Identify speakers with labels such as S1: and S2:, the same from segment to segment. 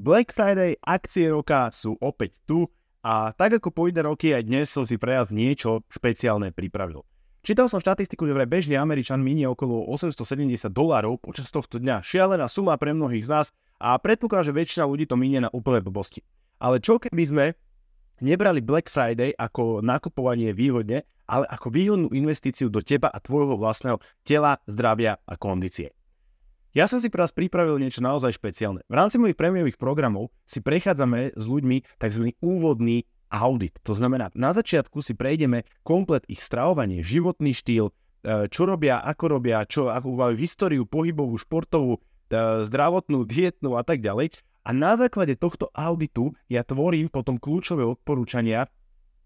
S1: Black Friday, akcie roka sú opäť tu a tak ako po iné roky aj dnes som si pre vás niečo špeciálne pripravil. Čítal som štatistiku, že vraj bežný Američan minie okolo $870 počas tohto dňa. Šialená suma pre mnohých z nás a predpokladám, že väčšina ľudí to minie na úplné blbosti. Ale čo keby sme nebrali Black Friday ako nakupovanie výhodne, ale ako výhodnú investíciu do teba a tvojho vlastného tela, zdravia a kondície. Ja som si pre vás pripravil niečo naozaj špeciálne. V rámci mojich prémiových programov si prechádzame s ľuďmi tzv. Úvodný audit. To znamená, na začiatku si prejdeme komplet ich stravovanie, životný štýl, čo robia, ako majú históriu pohybovú, športovú, zdravotnú, dietnú a tak ďalej. A na základe tohto auditu ja tvorím potom kľúčové odporúčania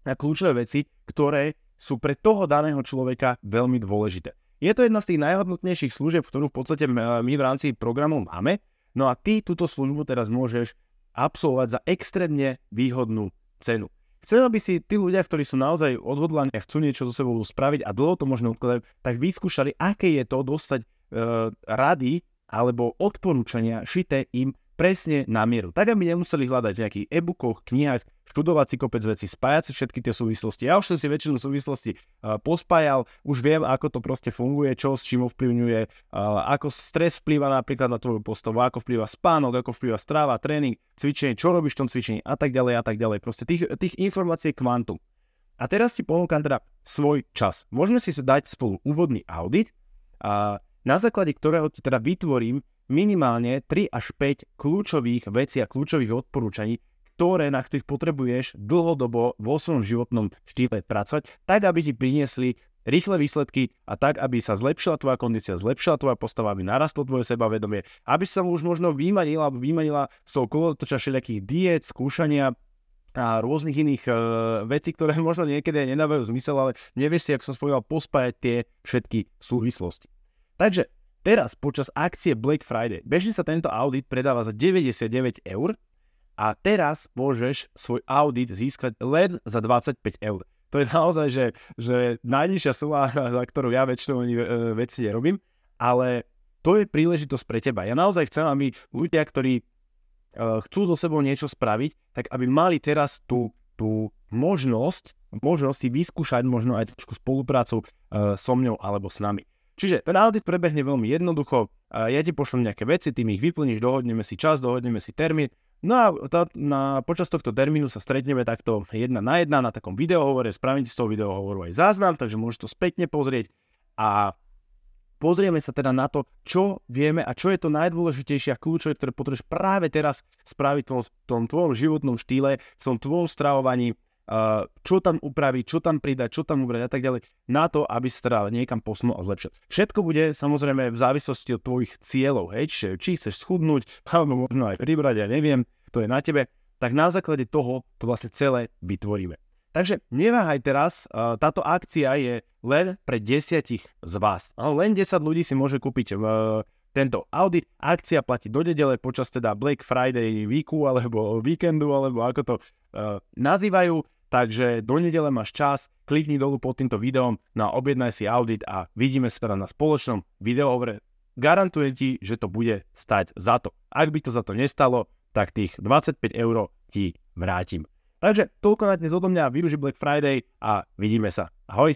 S1: a kľúčové veci, ktoré sú pre toho daného človeka veľmi dôležité. Je to jedna z tých najhodnotnejších služieb, ktorú v podstate my v rámci programu máme. No a ty túto službu teraz môžeš absolvovať za extrémne výhodnú cenu. Chcem, aby si tí ľudia, ktorí sú naozaj odhodlaní a chcú niečo so sebou spraviť a dlho to možno odkladať, tak vyskúšali, aké je to dostať rady alebo odporúčania šité im presne na mieru. Tak, aby nemuseli hľadať v nejakých e-bookoch, knihách, študovať si kopec vecí, spájať si všetky tie súvislosti. Ja už som si väčšinu súvislosti pospájal, už viem, ako to proste funguje, čo s čím ovplyvňuje, ako stres vplýva napríklad na tvoju postavu, ako vplýva spánok, ako vplýva stráva, tréning, cvičenie, čo robíš v tom cvičení a tak ďalej a tak ďalej. Proste tých informácií je kvantum. A teraz ti ponúkam teda svoj čas. Môžeme si dať spolu úvodný audit, na základe ktorého ti teda vytvorím minimálne 3 až 5 kľúčových vecí a kľúčových odporúčaní, na ktorých potrebuješ dlhodobo vo svojom životnom štýle pracovať, tak aby ti priniesli rýchle výsledky a tak, aby sa zlepšila tvoja kondícia, zlepšila tvoja postava, aby narastlo tvoje sebavedomie, aby sa už možno vymanila z toho kolotoča všelijakých diét, skúšania a rôznych iných vecí, ktoré možno niekedy nedávajú zmysel, ale nevieš si, ako som spomínal, pospájať tie všetky súvislosti. Takže teraz počas akcie Black Friday bežne sa tento audit predáva za 99 € a teraz môžeš svoj audit získať len za 25 €. To je naozaj, že najnižšia suma, za ktorú ja väčšinou veci nerobím, ale to je príležitosť pre teba. Ja naozaj chcem, aby ľudia, ktorí chcú so sebou niečo spraviť, tak aby mali teraz tú možnosť si vyskúšať možno aj trošku spoluprácu so mňou alebo s nami. Čiže ten audit prebehne veľmi jednoducho, ja ti pošlem nejaké veci, ty mi ich vyplníš, dohodneme si čas, dohodneme si termín, no a počas tohto termínu sa stretneme takto 1 na 1 na takom videohovore, spravím ti z toho videohovoru aj záznam, takže môžeš to spätne pozrieť a pozrieme sa teda na to, čo vieme a čo je to najdôležitejšie a kľúčové, ktoré potrebuješ práve teraz spraviť v tom tvojom životnom štýle, v tom tvojom stravovaní, čo tam upraviť, čo tam pridať, čo tam ubrať a tak ďalej, na to, aby sa teda niekam posunul a zlepšil. Všetko bude samozrejme v závislosti od tvojich cieľov, hej, čiže či chceš schudnúť, alebo možno aj pribrať, ja neviem, to je na tebe, tak na základe toho to vlastne celé vytvoríme. Takže neváhaj teraz, táto akcia je len pre 10 z vás. Len 10 ľudí si môže kúpiť tento audit. Akcia platí do nedele počas teda Black Friday weeku alebo víkendu, alebo ako to nazývajú. Takže do nedele máš čas, klikni dolu pod týmto videom, objednaj si audit a vidíme sa teda na spoločnom videohovore. Garantujem ti, že to bude stať za to. Ak by to za to nestalo, tak tých 25 € ti vrátim. Takže toľko na dnes odo mňa, využij Black Friday a vidíme sa. Ahoj!